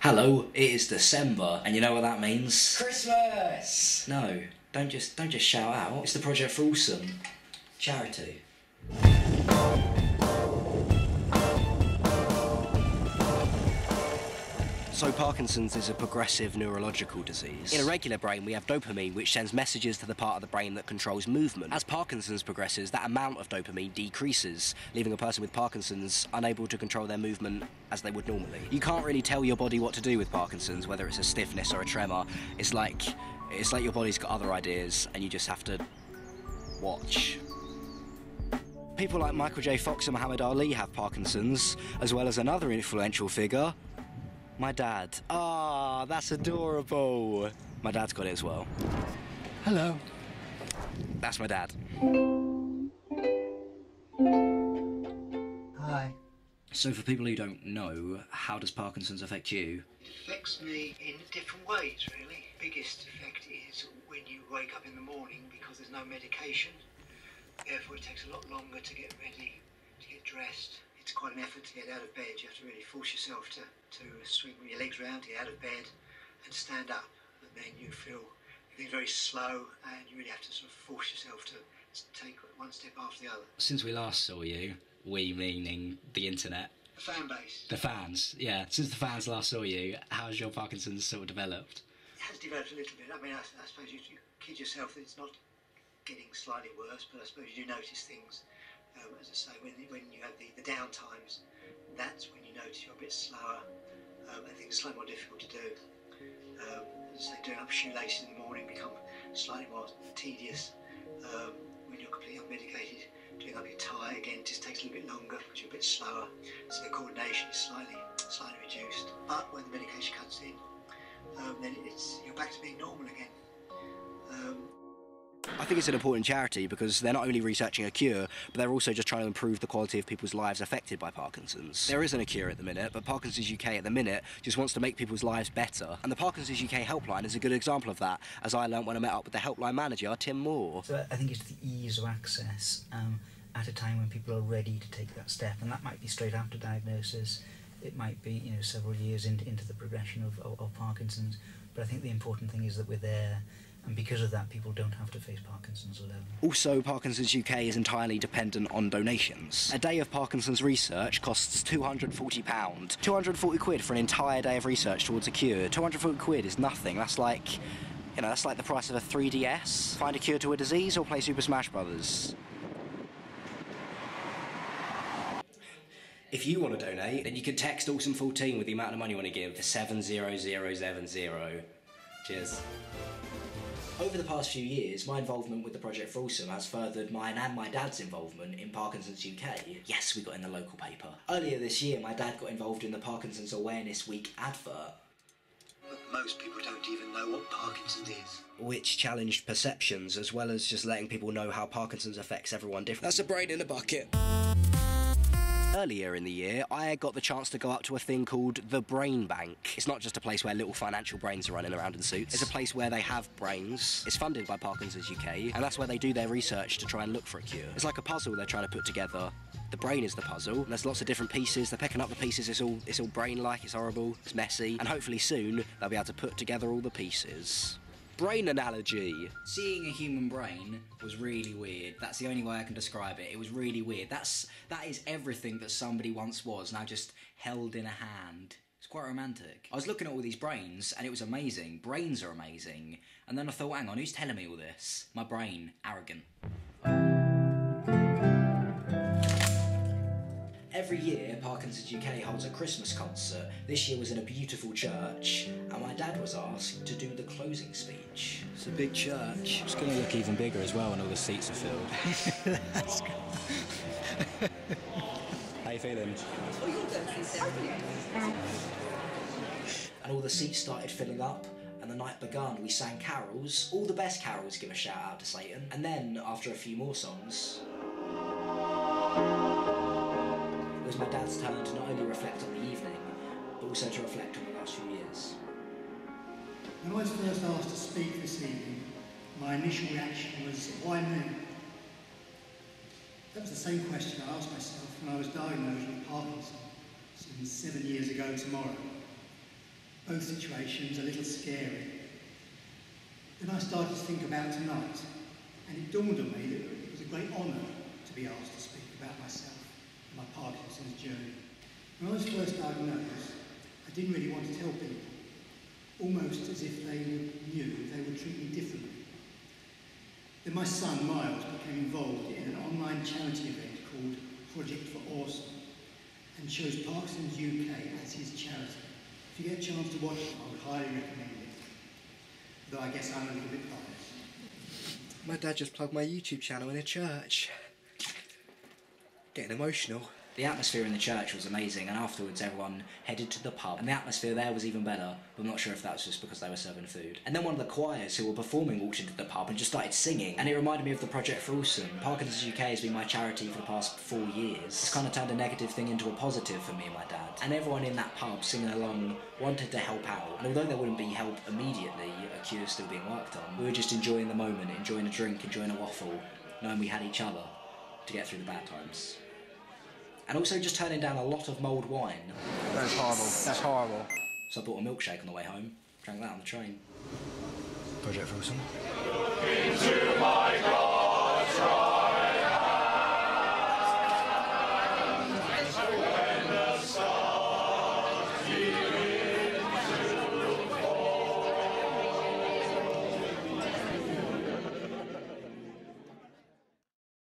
Hello, it is December, and you know what that means? Christmas! No, don't just shout out. It's the Project for Awesome charity. So Parkinson's is a progressive neurological disease. In a regular brain, we have dopamine, which sends messages to the part of the brain that controls movement. As Parkinson's progresses, that amount of dopamine decreases, leaving a person with Parkinson's unable to control their movement as they would normally. You can't really tell your body what to do with Parkinson's, whether it's a stiffness or a tremor. It's like your body's got other ideas, and you just have to watch. People like Michael J. Fox and Muhammad Ali have Parkinson's, as well as another influential figure, my dad. Ah, that's adorable. My dad's got it as well. Hello. That's my dad. Hi. So for people who don't know, how does Parkinson's affect you? It affects me in different ways, really. Biggest effect is when you wake up in the morning because there's no medication. Therefore, it takes a lot longer to get ready, to get dressed. It's quite an effort to get out of bed. You have to really force yourself to swing your legs around, to get out of bed and stand up. And then you feel very slow, and you really have to sort of force yourself to take one step after the other. Since we last saw you, we meaning the internet. The fan base. The fans, yeah. Since the fans last saw you, how's your Parkinson's sort of developed? It has developed a little bit. I mean, I suppose you kid yourself that it's not getting slightly worse, but I suppose you do notice things. As I say, when you have the down times, that's when you notice you're a bit slower and things are slightly more difficult to do. As I say, doing up shoelaces in the morning become slightly more tedious. When you're completely unmedicated, doing up your tie again just takes a little bit longer because you're a bit slower, so the coordination is slightly reduced. But when the medication cuts in, then you're back to being normal again. I think it's an important charity because they're not only researching a cure, but they're also just trying to improve the quality of people's lives affected by Parkinson's. There isn't a cure at the minute, but Parkinson's UK at the minute just wants to make people's lives better. And the Parkinson's UK helpline is a good example of that, as I learnt when I met up with the helpline manager, Tim Moore. So I think it's the ease of access at a time when people are ready to take that step, and that might be straight after diagnosis. It might be several years into the progression of Parkinson's. But I think the important thing is that we're there. And because of that, people don't have to face Parkinson's alone. Also, Parkinson's UK is entirely dependent on donations. A day of Parkinson's research costs £240. 240 quid for an entire day of research towards a cure. 240 quid is nothing. That's like, that's like the price of a 3DS. Find a cure to a disease or play Super Smash Brothers. If you want to donate, then you can text Awesome14 with the amount of money you want to give to 70070. Cheers. Over the past few years, my involvement with the Project for Awesome has furthered mine and my dad's involvement in Parkinson's UK. Yes, we got in the local paper. Earlier this year, my dad got involved in the Parkinson's Awareness Week advert. But most people don't even know what Parkinson's is. Which challenged perceptions, as well as just letting people know how Parkinson's affects everyone differently. That's a brain in a bucket. Earlier in the year, I got the chance to go up to a thing called the Brain Bank. It's not just a place where little financial brains are running around in suits. It's a place where they have brains. It's funded by Parkinson's UK, and that's where they do their research to try and look for a cure. It's like a puzzle they're trying to put together. The brain is the puzzle, and there's lots of different pieces. They're picking up the pieces. It's all brain-like, it's horrible, it's messy, and hopefully soon they'll be able to put together all the pieces. Brain analogy. Seeing a human brain was really weird. That's the only way I can describe it. It was really weird. That is everything that somebody once was, now just held in a hand. It's quite romantic. I was looking at all these brains, and it was amazing. Brains are amazing. And then I thought, hang on, who's telling me all this? My brain. Arrogant. Every year, Parkinson's UK holds a Christmas concert. This year was in a beautiful church, and my dad was asked to do the closing speech. It's a big church. It's going to look even bigger as well when all the seats are filled. That's good. How you feeling? And all the seats started filling up, and the night begun. We sang carols, all the best carols give a shout out to Satan. And then, after a few more songs, it was my dad's turn to not only reflect on the evening, but also to reflect on the last few years. When I was first asked to speak this evening, my initial reaction was, why me? That was the same question I asked myself when I was diagnosed with Parkinson some 7 years ago tomorrow. both situations a little scary. Then I started to think about tonight, and it dawned on me that it was a great honour to be asked to speak about myself and my Parkinson's journey. When I was first diagnosed, I didn't really want to tell people, almost as if they knew they would treat me differently. Then my son, Myles, became involved in an online charity event called Project for Awesome and chose Parkinsons UK as his charity. If you get a chance to watch it, I would highly recommend it, though I guess I'm a little bit biased. My dad just plugged my YouTube channel in a church. Getting emotional. The atmosphere in the church was amazing, and afterwards everyone headed to the pub, and the atmosphere there was even better, but I'm not sure if that was just because they were serving food. And then one of the choirs who were performing walked into the pub and just started singing, and it reminded me of the Project for Awesome. Parkinsons UK has been my charity for the past 4 years. It's kind of turned a negative thing into a positive for me and my dad. And everyone in that pub singing along wanted to help out, and although there wouldn't be help immediately, a cure still being worked on, we were just enjoying the moment, enjoying a drink, enjoying a waffle, knowing we had each other to get through the bad times. And also just turning down a lot of mulled wine. That's horrible. That's horrible. So I bought a milkshake on the way home, drank that on the train. Project for Awesome. Into my God.